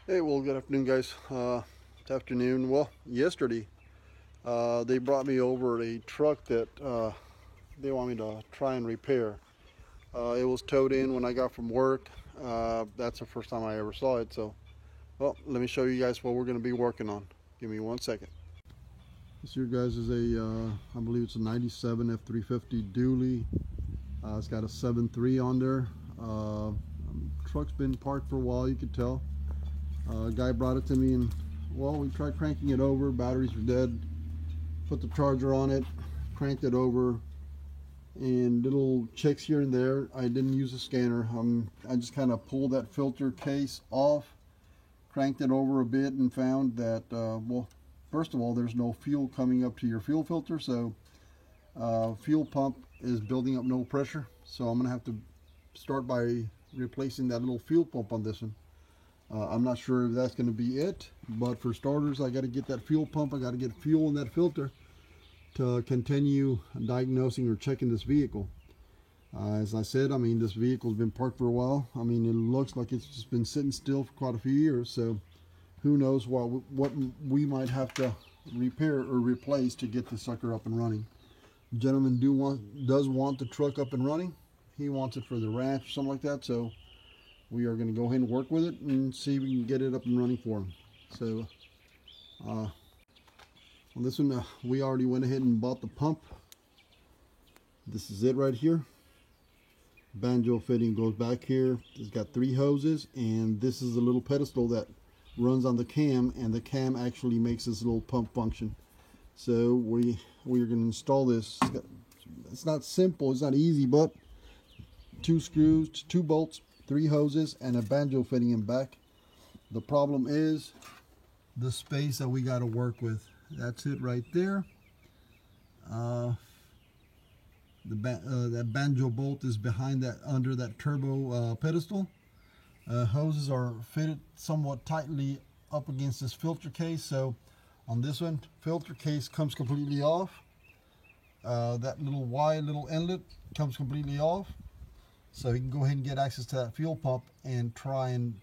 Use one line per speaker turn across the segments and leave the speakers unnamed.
Hey, well, good afternoon, guys. It's afternoon. Well, yesterday, they brought me over a truck that they want me to try and repair. It was towed in when I got from work. That's the first time I ever saw it. So, well, let me show you guys what we're going to be working on. Give me 1 second. This here, guys, is I believe it's a 97 F350 dually. It's got a 7.3 on there. Truck's been parked for a while, you could tell. Guy brought it to me, and well, we tried cranking it over. Batteries were dead. Put the charger on it, cranked it over, and little checks here and there. I didn't use a scanner. I just kind of pulled that filter case off, cranked it over a bit, and found that well, first of all, there's no fuel coming up to your fuel filter, so fuel pump is building up no pressure. So I'm gonna have to start by replacing that little fuel pump on this one. I'm not sure if that's going to be it, but for starters, I got to get that fuel pump. I got to get fuel in that filter to continue diagnosing or checking this vehicle. As I said, this vehicle's been parked for a while. It looks like it's just been sitting still for quite a few years, so who knows what we might have to repair or replace to get this sucker up and running. The gentleman does want the truck up and running. He wants it for the ranch or something like that, so we are going to go ahead and work with it and see if we can get it up and running for him. So on this one, we already went ahead and bought the pump. This is it right here. Banjo fitting goes back here. It's got 3 hoses, and this is a little pedestal that runs on the cam, and the cam actually makes this little pump function. So we are going to install this. It's not simple, it's not easy, but 2 screws, 2 bolts, 3 hoses, and a banjo fitting in back. The problem is the space that we got to work with. That's it right there. That banjo bolt is behind that, under that turbo pedestal. Hoses are fitted somewhat tightly up against this filter case. So on this one, filter case comes completely off. That little Y little inlet comes completely off. So you can go ahead and get access to that fuel pump and try and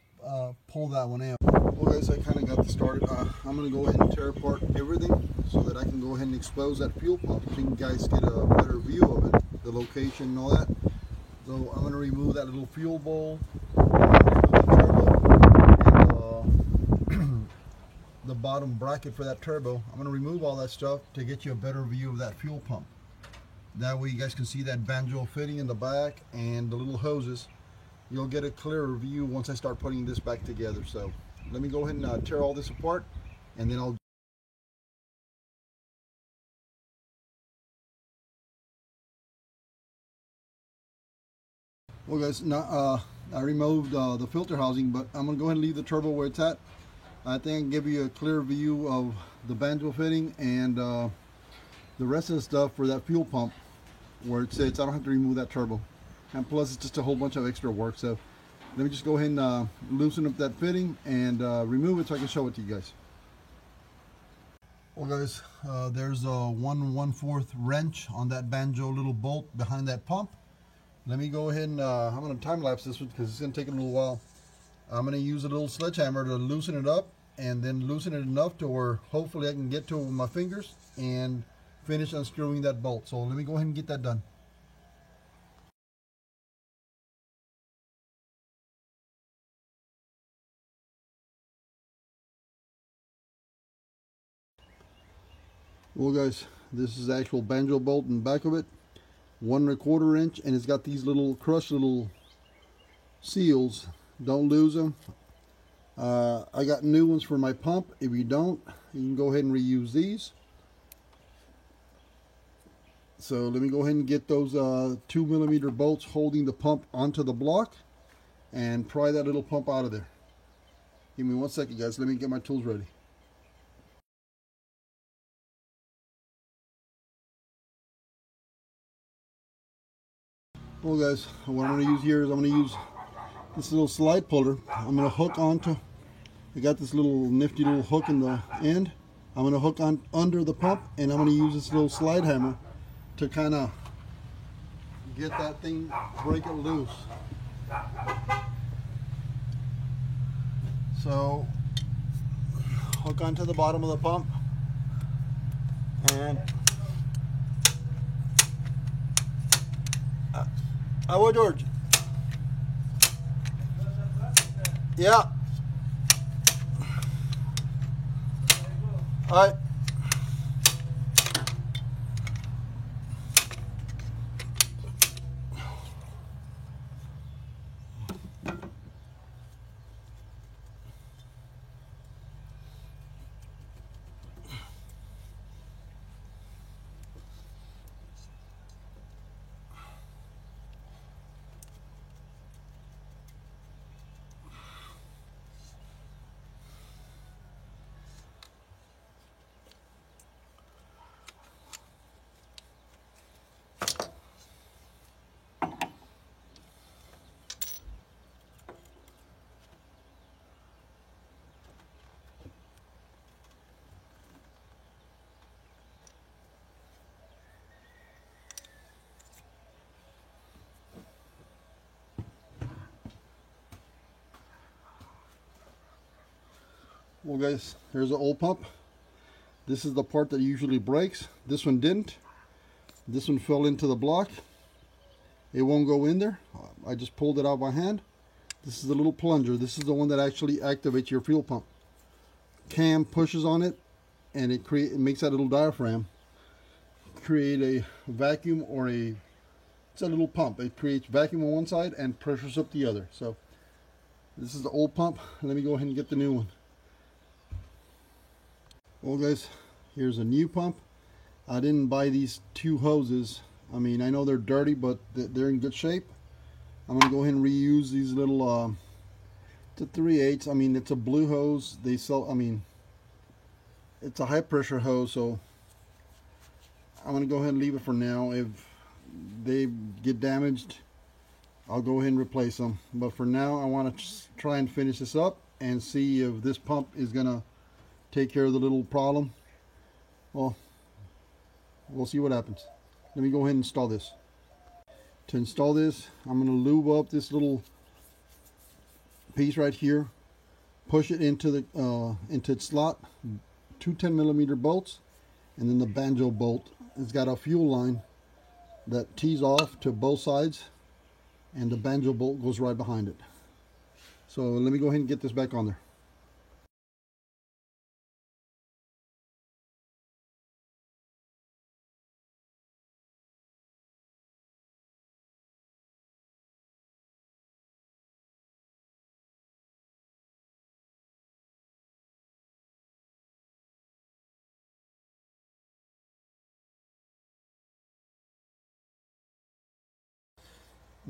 pull that one out. Well, guys, I kind of got this started. I'm going to go ahead and tear apart everything so that I can go ahead and expose that fuel pump so you guys get a better view of it, the location and all that. So I'm going to remove that little fuel bowl, the turbo, and the bottom bracket for that turbo. I'm going to remove all that stuff to get you a better view of that fuel pump. That way you guys can see that banjo fitting in the back and the little hoses. You'll get a clearer view once I start putting this back together. So let me go ahead and tear all this apart, and then I'll... Well, guys, now I removed the filter housing, but I'm going to go ahead and leave the turbo where it's at. I think I can give you a clear view of the banjo fitting and the rest of the stuff for that fuel pump where it sits. I don't have to remove that turbo, and plus it's just a whole bunch of extra work. So let me just go ahead and loosen up that fitting and remove it so I can show it to you guys. Well, guys, there's a 1/4 wrench on that banjo little bolt behind that pump. Let me go ahead and I'm going to time lapse this one because it's going to take a little while. I'm going to use a little sledgehammer to loosen it up, and then loosen it enough to where hopefully I can get to it with my fingers and finish unscrewing that bolt. So let me go ahead and get that done. Well, guys, this is the actual banjo bolt in the back of it, 1/4 inch, and it's got these little crushed little seals. Don't lose them. I got new ones for my pump. If you don't, you can go ahead and reuse these. So let me go ahead and get those 2mm bolts holding the pump onto the block and pry that little pump out of there. Give me 1 second, guys. Let me get my tools ready. Well, guys, what I'm going to use here is I'm going to use this little slide puller. I'm going to hook onto, I got this little nifty little hook in the end. I'm going to hook on under the pump, and I'm going to use this little slide hammer to kind of get that thing, break it loose. So hook onto the bottom of the pump and how George? Yeah. All right. Well guys, here's an old pump. This is the part that usually breaks. This one didn't. This one fell into the block. It won't go in there. I just pulled it out by hand. This is the little plunger. This is the one that actually activates your fuel pump. Cam pushes on it and it makes that little diaphragm create a vacuum, or it's a little pump. It creates vacuum on one side and pressures up the other. So this is the old pump. Let me go ahead and get the new one. Well guys, here's a new pump. I didn't buy these two hoses. I mean, I know they're dirty, but they're in good shape. I'm gonna go ahead and reuse these little it's a 3/8. I mean, it's a blue hose. They sell, I mean, it's a high pressure hose, so I'm gonna go ahead and leave it for now. If they get damaged, I'll go ahead and replace them. But for now, I want to try and finish this up and see if this pump is gonna take care of the little problem. Well, we'll see what happens. Let me go ahead and install this. To install this, I'm going to lube up this little piece right here, push it into its slot, two 10mm bolts, and then the banjo bolt. It's got a fuel line that tees off to both sides, and the banjo bolt goes right behind it. So let me go ahead and get this back on there.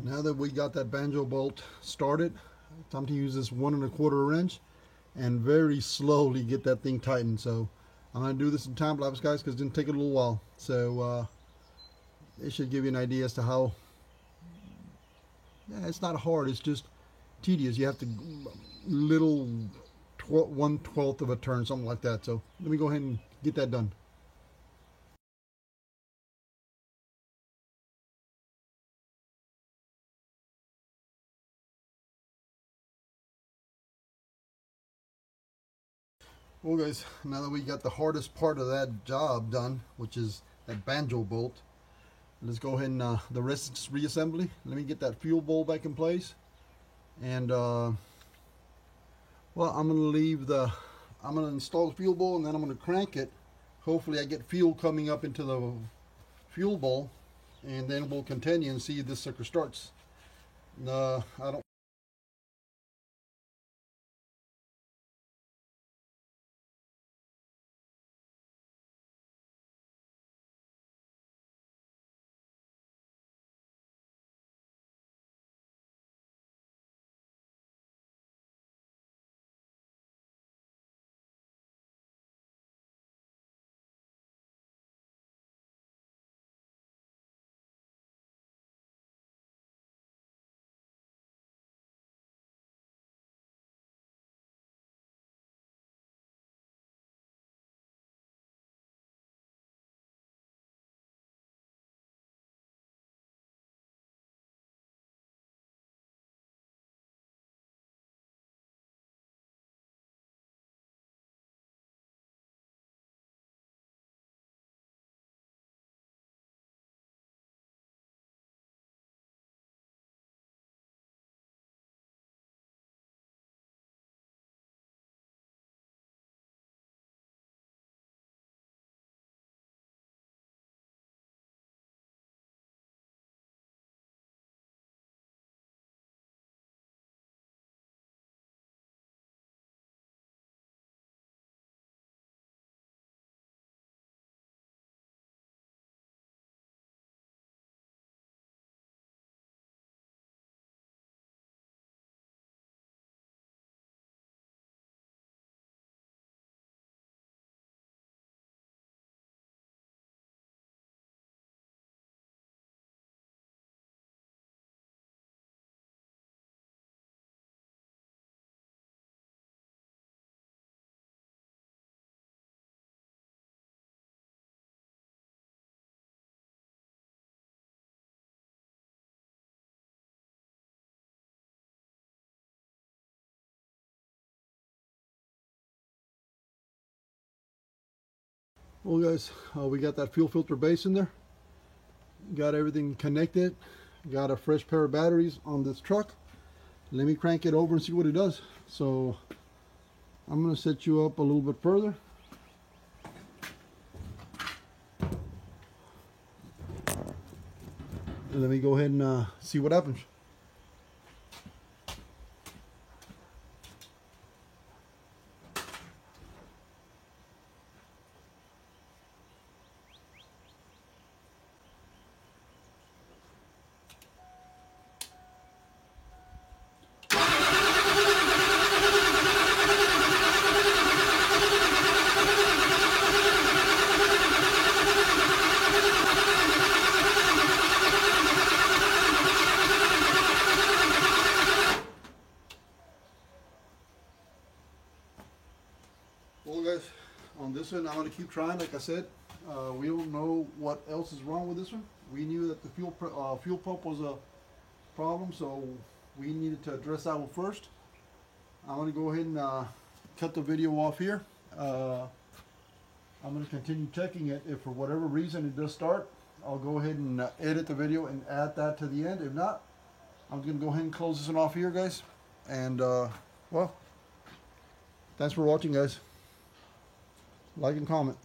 Now that we got that banjo bolt started, time to use this 1 1/4 wrench and very slowly get that thing tightened. So I'm going to do this in time lapse, guys, because it's going to take a little while. So it should give you an idea as to how, yeah, it's not hard, it's just tedious. You have to little 1/12 of a turn, something like that. So let me go ahead and get that done. Well guys, now that we got the hardest part of that job done, which is that banjo bolt, let's go ahead and the rest is reassembly. Let me get that fuel bowl back in place, and well, I'm gonna install the fuel bowl, and then I'm gonna crank it. Hopefully I get fuel coming up into the fuel bowl, and then we'll continue and see if this sucker starts. I don't Well guys, we got that fuel filter base in there, got everything connected, got a fresh pair of batteries on this truck. Let me crank it over and see what it does. So I'm going to set you up a little bit further. And let me go ahead and see what happens. Well guys, on this one I'm going to keep trying. Like I said, we don't know what else is wrong with this one. We knew that the fuel pump was a problem, so we needed to address that one first. I'm going to go ahead and cut the video off here. I'm going to continue checking it. If for whatever reason it does start, I'll go ahead and edit the video and add that to the end. If not, I'm going to go ahead and close this one off here, guys. And well, thanks for watching, guys. Like and comment.